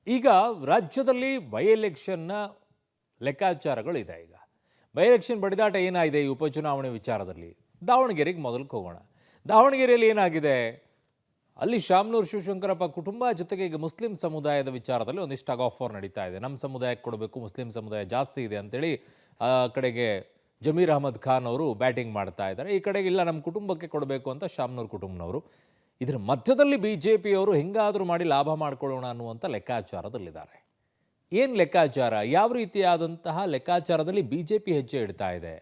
ಈಗ ರಾಜ್ಯದಲ್ಲಿ ಬೈ ಎಲೆಕ್ಷನ್ನ ಲೆಕ್ಕಾಚಾರಗಳಿದೆ. ಈಗ ಬೈ ಎಲೆಕ್ಷನ್ ಬಡಿದಾಟ ಏನಾಗಿದೆ ಈ ಉಪಚುನಾವಣೆ ವಿಚಾರದಲ್ಲಿ? ದಾವಣಗೆರೆಗೆ ಮೊದಲಕ್ಕೆ ಹೋಗೋಣ. ದಾವಣಗೆರೆಯಲ್ಲಿ ಏನಾಗಿದೆ? ಅಲ್ಲಿ ಶಾಮನೂರು ಶಿವಶಂಕರಪ್ಪ ಕುಟುಂಬ ಜೊತೆಗೆ ಈಗ ಮುಸ್ಲಿಂ ಸಮುದಾಯದ ವಿಚಾರದಲ್ಲಿ ಒಂದಿಷ್ಟು ಟಗ್ ಆಫ್ ವಾರ್ ನಡೀತಾ ಇದೆ. ನಮ್ಮ ಸಮುದಾಯಕ್ಕೆ ಕೊಡಬೇಕು, ಮುಸ್ಲಿಂ ಸಮುದಾಯ ಜಾಸ್ತಿ ಇದೆ ಅಂತೇಳಿ ಆ ಕಡೆಗೆ ಜಮೀರ್ ಅಹಮದ್ ಖಾನ್ ಅವರು ಬ್ಯಾಟಿಂಗ್ ಮಾಡ್ತಾ ಇದ್ದಾರೆ. ಈ ಕಡೆಗೆ ಇಲ್ಲ, ನಮ್ಮ ಕುಟುಂಬಕ್ಕೆ ಕೊಡಬೇಕು ಅಂತ ಶಾಮನೂರು ಕುಟುಂಬನವರು. ಇದರ ಮಧ್ಯದಲ್ಲಿ BJPಯವರು ಹೆಂಗಾದರೂ ಮಾಡಿ ಲಾಭ ಮಾಡ್ಕೊಳ್ಳೋಣ ಅನ್ನುವಂಥ ಲೆಕ್ಕಾಚಾರದಲ್ಲಿದ್ದಾರೆ. ಏನು ಲೆಕ್ಕಾಚಾರ? ಯಾವ ರೀತಿಯಾದಂತಹ ಲೆಕ್ಕಾಚಾರದಲ್ಲಿ BJP ಹೆಜ್ಜೆ ಇಡ್ತಾ ಇದೆ?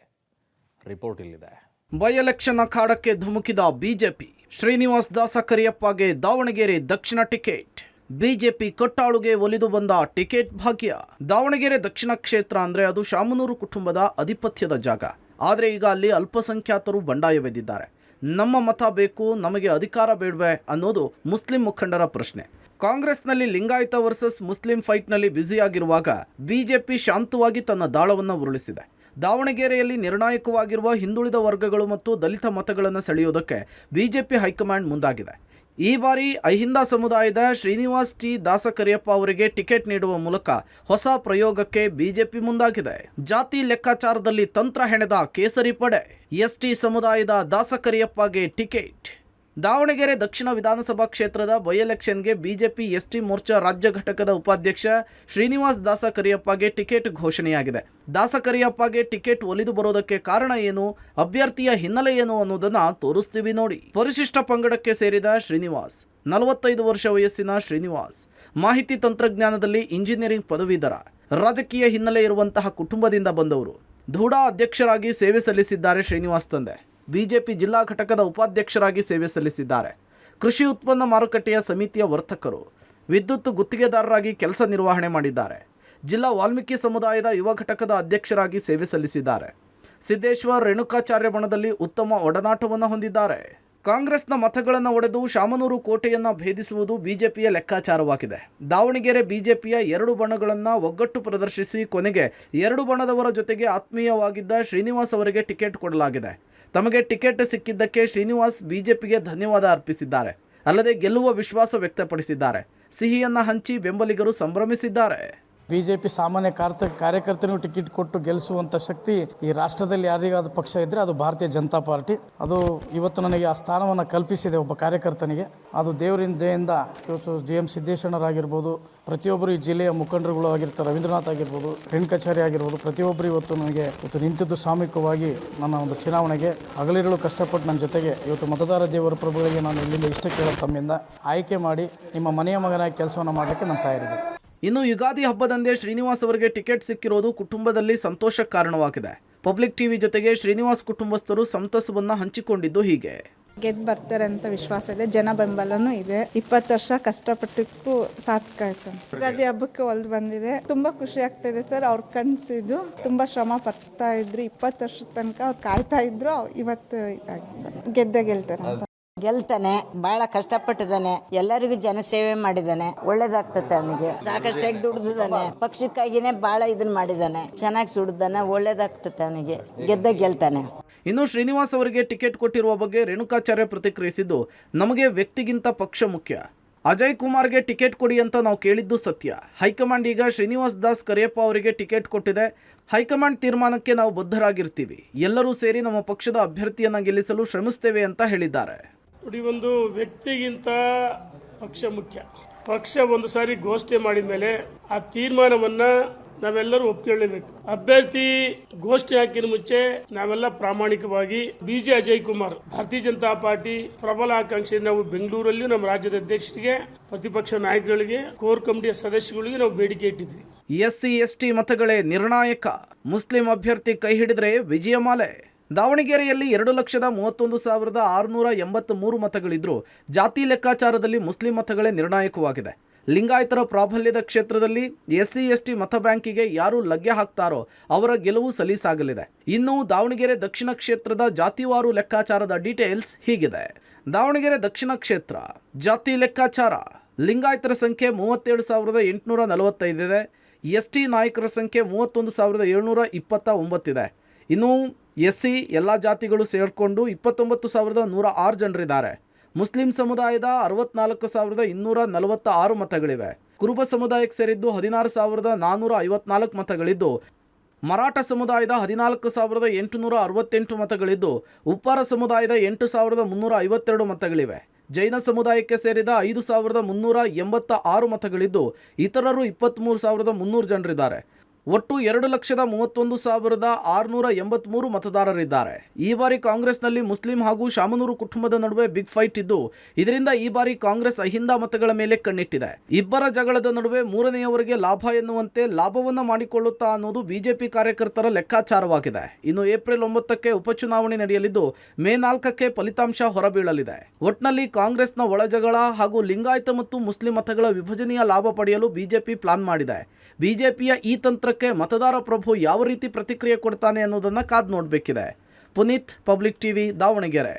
ರಿಪೋರ್ಟ್ ಇಲ್ಲಿದೆ. ಬೈ ಎಲೆಕ್ಷನ್ ಅಖಾಡಕ್ಕೆ ಧುಮುಕಿದ ಬಿಜೆಪಿ. ಶ್ರೀನಿವಾಸ್ ದಾಸ ಕರಿಯಪ್ಪಗೆ ದಾವಣಗೆರೆ ದಕ್ಷಿಣ ಟಿಕೆಟ್. ಬಿಜೆಪಿ ಕಟ್ಟಾಳುಗೆ ಒಲಿದು ಬಂದ ಟಿಕೆಟ್ ಭಾಗ್ಯ. ದಾವಣಗೆರೆ ದಕ್ಷಿಣ ಕ್ಷೇತ್ರ ಅಂದ್ರೆ ಅದು ಶಾಮನೂರು ಕುಟುಂಬದ ಅಧಿಪತ್ಯದ ಜಾಗ. ಆದರೆ ಈಗ ಅಲ್ಲಿ ಅಲ್ಪಸಂಖ್ಯಾತರು ಬಂಡಾಯವೆದ್ದಿದ್ದಾರೆ. ನಮ್ಮ ಮತ ಬೇಕು, ನಮಗೆ ಅಧಿಕಾರ ಬೇಡವೆ ಅನ್ನೋದು ಮುಸ್ಲಿಂ ಮುಖಂಡರ ಪ್ರಶ್ನೆ. ಕಾಂಗ್ರೆಸ್ನಲ್ಲಿ ಲಿಂಗಾಯತ ವರ್ಸಸ್ ಮುಸ್ಲಿಂ ಫೈಟ್ನಲ್ಲಿ ಬ್ಯುಸಿಯಾಗಿರುವಾಗ ಬಿಜೆಪಿ ಶಾಂತವಾಗಿ ತನ್ನ ದಾಳವನ್ನು ಉರುಳಿಸಿದೆ. ದಾವಣಗೆರೆಯಲ್ಲಿ ನಿರ್ಣಾಯಕವಾಗಿರುವ ಹಿಂದುಳಿದ ವರ್ಗಗಳು ಮತ್ತು ದಲಿತ ಮತಗಳನ್ನು ಸೆಳೆಯುವುದಕ್ಕೆ ಬಿಜೆಪಿ ಹೈಕಮಾಂಡ್ ಮುಂದಾಗಿದೆ. ಈ ಬಾರಿ ಅಹಿಂದ ಸಮುದಾಯದ ಶ್ರೀನಿವಾಸ್ ಟಿ ದಾಸ ಕರಿಯಪ್ಪ ಅವರಿಗೆ ಟಿಕೆಟ್ ನೀಡುವ ಮೂಲಕ ಹೊಸ ಪ್ರಯೋಗಕ್ಕೆ ಬಿಜೆಪಿ ಮುಂದಾಗಿದೆ. ಜಾತಿ ಲೆಕ್ಕಾಚಾರದಲ್ಲಿ ತಂತ್ರ ಹೆಣೆದ ಕೇಸರಿ ಪಡೆ. ಎಸ್ಟಿ ಸಮುದಾಯದ ದಾಸ ಕರಿಯಪ್ಪಗೆ ಟಿಕೆಟ್. ದಾವಣಗೆರೆ ದಕ್ಷಿಣ ವಿಧಾನಸಭಾ ಕ್ಷೇತ್ರದ ಬೈ ಎಲೆಕ್ಷನ್ಗೆ ಬಿಜೆಪಿ ಎಸ್ಟಿ ಮೋರ್ಚಾ ರಾಜ್ಯ ಘಟಕದ ಉಪಾಧ್ಯಕ್ಷ ಶ್ರೀನಿವಾಸ್ ದಾಸ ಕರಿಯಪ್ಪಗೆ ಟಿಕೆಟ್ ಘೋಷಣೆಯಾಗಿದೆ. ದಾಸ ಕರಿಯಪ್ಪಗೆ ಟಿಕೆಟ್ ಒಲಿದು ಬರೋದಕ್ಕೆ ಕಾರಣ ಏನು, ಅಭ್ಯರ್ಥಿಯ ಹಿನ್ನೆಲೆ ಏನು ಅನ್ನೋದನ್ನ ತೋರಿಸ್ತೀವಿ ನೋಡಿ. ಪರಿಶಿಷ್ಟ ಪಂಗಡಕ್ಕೆ ಸೇರಿದ ಶ್ರೀನಿವಾಸ್, 45 ವರ್ಷ ವಯಸ್ಸಿನ ಶ್ರೀನಿವಾಸ್, ಮಾಹಿತಿ ತಂತ್ರಜ್ಞಾನದಲ್ಲಿ ಇಂಜಿನಿಯರಿಂಗ್ ಪದವೀಧರ, ರಾಜಕೀಯ ಹಿನ್ನೆಲೆ ಇರುವಂತಹ ಕುಟುಂಬದಿಂದ ಬಂದವರು. ಧೂಡಾ ಅಧ್ಯಕ್ಷರಾಗಿ ಸೇವೆ ಸಲ್ಲಿಸಿದ್ದಾರೆ ಶ್ರೀನಿವಾಸ್ ತಂದೆ. ಬಿಜೆಪಿ ಜಿಲ್ಲಾ ಘಟಕದ ಉಪಾಧ್ಯಕ್ಷರಾಗಿ ಸೇವೆ ಸಲ್ಲಿಸಿದ್ದಾರೆ. ಕೃಷಿ ಉತ್ಪನ್ನ ಮಾರುಕಟ್ಟೆಯ ಸಮಿತಿಯ ವರ್ತಕರು, ವಿದ್ಯುತ್ ಗುತ್ತಿಗೆದಾರರಾಗಿ ಕೆಲಸ ನಿರ್ವಹಣೆ ಮಾಡಿದ್ದಾರೆ. ಜಿಲ್ಲಾ ವಾಲ್ಮೀಕಿ ಸಮುದಾಯದ ಯುವ ಘಟಕದ ಅಧ್ಯಕ್ಷರಾಗಿ ಸೇವೆ ಸಲ್ಲಿಸಿದ್ದಾರೆ. ಸಿದ್ದೇಶ್ವರ್ ರೇಣುಕಾಚಾರ್ಯ ಬಣದಲ್ಲಿ ಉತ್ತಮ ಒಡನಾಟವನ್ನು ಹೊಂದಿದ್ದಾರೆ. ಕಾಂಗ್ರೆಸ್ನ ಮತಗಳನ್ನು ಒಡೆದು ಶಾಮನೂರು ಕೋಟೆಯನ್ನು ಭೇದಿಸುವುದು ಬಿಜೆಪಿಯ ಲೆಕ್ಕಾಚಾರವಾಗಿದೆ. ದಾವಣಗೆರೆ ಬಿಜೆಪಿಯ 2 ಬಣಗಳನ್ನು ಒಗ್ಗಟ್ಟು ಪ್ರದರ್ಶಿಸಿ ಕೊನೆಗೆ 2 ಬಣದವರ ಜೊತೆಗೆ ಆತ್ಮೀಯವಾಗಿದ್ದ ಶ್ರೀನಿವಾಸ್ ಅವರಿಗೆ ಟಿಕೆಟ್ ಕೊಡಲಾಗಿದೆ. ತಮಗೆ ಟಿಕೆಟ್ ಸಿಕ್ಕಿದ್ದಕ್ಕೆ ಶ್ರೀನಿವಾಸ್ ಬಿಜೆಪಿಗೆ ಧನ್ಯವಾದ ಅರ್ಪಿಸಿದ್ದಾರೆ. ಅಲ್ಲದೆ ಗೆಲ್ಲುವ ವಿಶ್ವಾಸ ವ್ಯಕ್ತಪಡಿಸಿದ್ದಾರೆ. ಸಿಹಿಯನ್ನು ಹಂಚಿ ಬೆಂಬಲಿಗರು ಸಂಭ್ರಮಿಸಿದ್ದಾರೆ. ಬಿಜೆಪಿ ಸಾಮಾನ್ಯ ಕಾರ್ಯಕರ್ತನಿಗೂ ಟಿಕೆಟ್ ಕೊಟ್ಟು ಗೆಲ್ಲಿಸುವಂಥ ಶಕ್ತಿ ಈ ರಾಷ್ಟ್ರದಲ್ಲಿ ಯಾರಿಗಾದ ಪಕ್ಷ ಇದ್ದರೆ ಅದು ಭಾರತೀಯ ಜನತಾ ಪಾರ್ಟಿ. ಅದು ಇವತ್ತು ನನಗೆ ಆ ಸ್ಥಾನವನ್ನು ಕಲ್ಪಿಸಿದೆ ಒಬ್ಬ ಕಾರ್ಯಕರ್ತನಿಗೆ. ಅದು ದೇವರಿಂದ ದಯೆಯಿಂದ ಇವತ್ತು GM ಸಿದ್ದೇಶ್ವರರಾಗಿರ್ಬೋದು, ಪ್ರತಿಯೊಬ್ಬರು ಈ ಜಿಲ್ಲೆಯ ಮುಖಂಡರುಗಳು ಆಗಿರ್ತಾರೆ, ರವೀಂದ್ರನಾಥ್ ಆಗಿರ್ಬೋದು, ರೇಣುಕಾಚಾರ್ಯ ಆಗಿರ್ಬೋದು, ಪ್ರತಿಯೊಬ್ಬರು ಇವತ್ತು ನನಗೆ ನಿಂತಿದ್ದು ಸಾಮೂಹಿಕವಾಗಿ ನನ್ನ ಒಂದು ಚುನಾವಣೆಗೆ ಹಗಲಿರುಳು ಕಷ್ಟಪಟ್ಟು ನನ್ನ ಜೊತೆಗೆ ಇವತ್ತು ಮತದಾರ ದೇವರ ಪ್ರಭುಗಳಿಗೆ ನಾನು ಇಲ್ಲಿಂದ ಇಷ್ಟ ಕೇಳೋ ತಮ್ಮಿಂದ ಆಯ್ಕೆ ಮಾಡಿ ನಿಮ್ಮ ಮನೆಯ ಮಗನಾಗಿ ಕೆಲಸವನ್ನು ಮಾಡಲಿಕ್ಕೆ ನಾನು ತಯಾರಿದೆ. ಇನ್ನು ಯುಗಾದಿ ಹಬ್ಬದಂದೇ ಶ್ರೀನಿವಾಸ್ ಅವರಿಗೆ ಟಿಕೆಟ್ ಸಿಕ್ಕಿರೋದು ಕುಟುಂಬದಲ್ಲಿ ಸಂತೋಷಕ್ಕೆ ಕಾರಣವಾಗಿದೆ. ಪಬ್ಲಿಕ್ ಟಿವಿ ಜೊತೆಗೆ ಶ್ರೀನಿವಾಸ್ ಕುಟುಂಬಸ್ಥರು ಸಂತಸವನ್ನ ಹಂಚಿಕೊಂಡಿದ್ದು ಹೀಗೆ. ಗೆದ್ದು ಬರ್ತಾರೆ ಅಂತ ವಿಶ್ವಾಸ ಇದೆ, ಜನ ಬೆಂಬಲನೂ ಇದೆ. 20 ವರ್ಷ ಕಷ್ಟಪಟ್ಟಕ್ಕೂ ಸಾರ್ಥಕ ಆಯ್ತು. ಯುಗಾದಿ ಹಬ್ಬಕ್ಕೆ ಹೊಲ್ದು ಬಂದಿದೆ, ತುಂಬಾ ಖುಷಿ ಆಗ್ತಿದೆ ಸರ್. ಅವ್ರ ಕನಸಿದ್ದು ತುಂಬಾ ಶ್ರಮ ಪಡ್ತಾ ಇದ್ರು, 20 ವರ್ಷದ ತನಕ ಅವ್ರು ಕಾಯ್ತಾ ಇದ್ರು. ಇವತ್ತು ಗೆದ್ದೇ ಗೆಲ್ತಾರೆ ಅಂತ. ಗೆಲ್ತಾನೆ, ಬಹಳ ಕಷ್ಟಪಟ್ಟಿದ್ದಾನೆ, ಎಲ್ಲರಿಗೂ ಜನಸೇವೆ ಮಾಡಿದ್ದಾನೆ, ಒಳ್ಳೇದಾಗ್ತದೆ ಅವನಿಗೆ. ಸಾಕಷ್ಟಾಗಿ ದುಡ್ದಿದ್ದಾನೆ, ಪಕ್ಷಕ್ಕಾಗಿನೇ ಬಹಳ ಇದನ್ನ ಮಾಡಿದ್ದಾನೆ, ಚೆನ್ನಾಗಿ ಸುಡ್ದಾನೆ, ಒಳ್ಳೇದಾಗ್ತದೆ ಅವನಿಗೆ. ಗೆಲ್ತಾನೆ. ಇನ್ನು ಶ್ರೀನಿವಾಸ್ ಅವರಿಗೆ ಟಿಕೆಟ್ ಕೊಟ್ಟಿರುವ ಬಗ್ಗೆ ರೇಣುಕಾಚಾರ್ಯ ಪ್ರತಿಕ್ರಿಯಿಸಿದ್ದು, ನಮಗೆ ವ್ಯಕ್ತಿಗಿಂತ ಪಕ್ಷ ಮುಖ್ಯ. ಅಜಯ್ ಕುಮಾರ್ಗೆ ಟಿಕೆಟ್ ಕೊಡಿ ಅಂತ ನಾವು ಕೇಳಿದ್ದು ಸತ್ಯ. ಹೈಕಮಾಂಡ್ ಈಗ ಶ್ರೀನಿವಾಸ್ ದಾಸ್ ಕರಿಯಪ್ಪ ಅವರಿಗೆ ಟಿಕೆಟ್ ಕೊಟ್ಟಿದೆ. ಹೈಕಮಾಂಡ್ ತೀರ್ಮಾನಕ್ಕೆ ನಾವು ಬದ್ಧರಾಗಿರ್ತೀವಿ. ಎಲ್ಲರೂ ಸೇರಿ ನಮ್ಮ ಪಕ್ಷದ ಅಭ್ಯರ್ಥಿಯನ್ನ ಗೆಲ್ಲಿಸಲು ಶ್ರಮಿಸ್ತೇವೆ ಅಂತ ಹೇಳಿದ್ದಾರೆ. ಒಂದು ವ್ಯಕ್ತಿಗಿಂತ ಪಕ್ಷ ಮುಖ್ಯ. ಪಕ್ಷ ಒಂದು ಸಾರಿ ಘೋಷಣೆ ಮಾಡಿದ ಮೇಲೆ ಆ ತೀರ್ಮಾನವನ್ನ ನಾವೆಲ್ಲರೂ ಒಪ್ಕೊಳ್ಳೇಬೇಕು. ಅಭ್ಯರ್ಥಿ ಘೋಷಣೆ ಹಾಕಿನ ಮುಂಚೆ ನಾವೆಲ್ಲ ಪ್ರಾಮಾಣಿಕವಾಗಿ ಅಜಯ್ ಕುಮಾರ್, ಭಾರತೀಯ ಜನತಾ ಪಾರ್ಟಿ ಪ್ರಬಲ ಆಕಾಂಕ್ಷಿ, ನಾವು ಬೆಂಗಳೂರಲ್ಲಿ ನಮ್ಮ ರಾಜ್ಯದ ಅಧ್ಯಕ್ಷರಿಗೆ, ಪ್ರತಿಪಕ್ಷ ನಾಯಕರಿಗೆ, ಕೋರ್ ಕಮಿಟಿಯ ಸದಸ್ಯಗಳಿಗೆ ನಾವು ಬೇಡಿಕೆ ಇಟ್ಟಿದ್ವಿ. SC ST ಮತಗಳೇ ನಿರ್ಣಾಯಕ. ಮುಸ್ಲಿಂ ಅಭ್ಯರ್ಥಿ ಕೈ ಹಿಡಿದ್ರೆ ವಿಜಯಮಾಲೆ. ದಾವಣಗೆರೆಯಲ್ಲಿ 2,31,683 ಮತಗಳಿದ್ರು ಜಾತಿ ಲೆಕ್ಕಾಚಾರದಲ್ಲಿ ಮುಸ್ಲಿಂ ಮತಗಳೇ ನಿರ್ಣಾಯಕವಾಗಿದೆ. ಲಿಂಗಾಯತರ ಪ್ರಾಬಲ್ಯದ ಕ್ಷೇತ್ರದಲ್ಲಿ SC ST ಮತ ಬ್ಯಾಂಕಿಗೆ ಯಾರು ಲಗ್ಗೆ ಹಾಕ್ತಾರೋ ಅವರ ಗೆಲುವು ಸಲೀಸಾಗಲಿದೆ. ಇನ್ನು ದಾವಣಗೆರೆ ದಕ್ಷಿಣ ಕ್ಷೇತ್ರದ ಜಾತಿವಾರು ಲೆಕ್ಕಾಚಾರದ ಡೀಟೇಲ್ಸ್ ಹೀಗಿದೆ. ದಾವಣಗೆರೆ ದಕ್ಷಿಣ ಕ್ಷೇತ್ರ ಜಾತಿ ಲೆಕ್ಕಾಚಾರ. ಲಿಂಗಾಯತರ ಸಂಖ್ಯೆ 37,845 ಇದೆ. ST ನಾಯಕರ ಸಂಖ್ಯೆ 31,729 ಇದೆ. ಇನ್ನು SC ಎಲ್ಲ ಜಾತಿಗಳು ಸೇರಿಕೊಂಡು 29,106 ಜನರಿದ್ದಾರೆ. ಮುಸ್ಲಿಂ ಸಮುದಾಯದ 64,246 ಮತಗಳಿವೆ. ಕುರುಬ ಸಮುದಾಯಕ್ಕೆ ಸೇರಿದ್ದು 16,454 ಮತಗಳಿದ್ದು, ಮರಾಠ ಸಮುದಾಯದ 14,868 ಮತಗಳಿದ್ದು, ಉಪ್ಪಾರ ಸಮುದಾಯದ 8,352 ಮತಗಳಿವೆ. ಜೈನ ಸಮುದಾಯಕ್ಕೆ ಸೇರಿದ 5,386 ಮತಗಳಿದ್ದು, ಇತರರು 23,300 ಜನರಿದ್ದಾರೆ. ಒಟ್ಟು 2,31,683 ಮತದಾರರಿದ್ದಾರೆ. ಈ ಬಾರಿ ಕಾಂಗ್ರೆಸ್ನಲ್ಲಿ ಮುಸ್ಲಿಂ ಹಾಗೂ ಶಾಮನೂರು ಕುಟುಂಬದ ನಡುವೆ ಬಿಗ್ ಫೈಟ್ ಇದ್ದು, ಇದರಿಂದ ಈ ಬಾರಿ ಕಾಂಗ್ರೆಸ್ ಅಹಿಂದ ಮತಗಳ ಮೇಲೆ ಕಣ್ಣಿಟ್ಟಿದೆ. ಇಬ್ಬರ ಜಗಳದ ನಡುವೆ ಮೂರನೆಯವರಿಗೆ ಲಾಭ ಎನ್ನುವಂತೆ ಲಾಭವನ್ನ ಮಾಡಿಕೊಳ್ಳುತ್ತಾ ಅನ್ನೋದು ಬಿಜೆಪಿ ಕಾರ್ಯಕರ್ತರ ಲೆಕ್ಕಾಚಾರವಾಗಿದೆ. ಇನ್ನು ಏಪ್ರಿಲ್ 9ಕ್ಕೆ ಉಪಚುನಾವಣೆ ನಡೆಯಲಿದ್ದು, ಮೇ 4ಕ್ಕೆ ಫಲಿತಾಂಶ ಹೊರಬೀಳಲಿದೆ. ಒಟ್ನಲ್ಲಿ ಕಾಂಗ್ರೆಸ್ನ ಒಳಜಗಳ ಹಾಗೂ ಲಿಂಗಾಯತ ಮತ್ತು ಮುಸ್ಲಿಂ ಮತಗಳ ವಿಭಜನೆಯ ಲಾಭ ಪಡೆಯಲು ಬಿಜೆಪಿ ಪ್ಲಾನ್ ಮಾಡಿದೆ. ಬಿಜೆಪಿಯ ಈ ತಂತ್ರಕ್ಕೆ ಮತದಾರ ಪ್ರಭು ಯಾವ ರೀತಿ ಪ್ರತಿಕ್ರಿಯೆ ಕೊಡ್ತಾನೆ ಅನ್ನೋದನ್ನ ಕಾದು ನೋಡಬೇಕಿದೆ. Puneeth, public TV, Davanagere.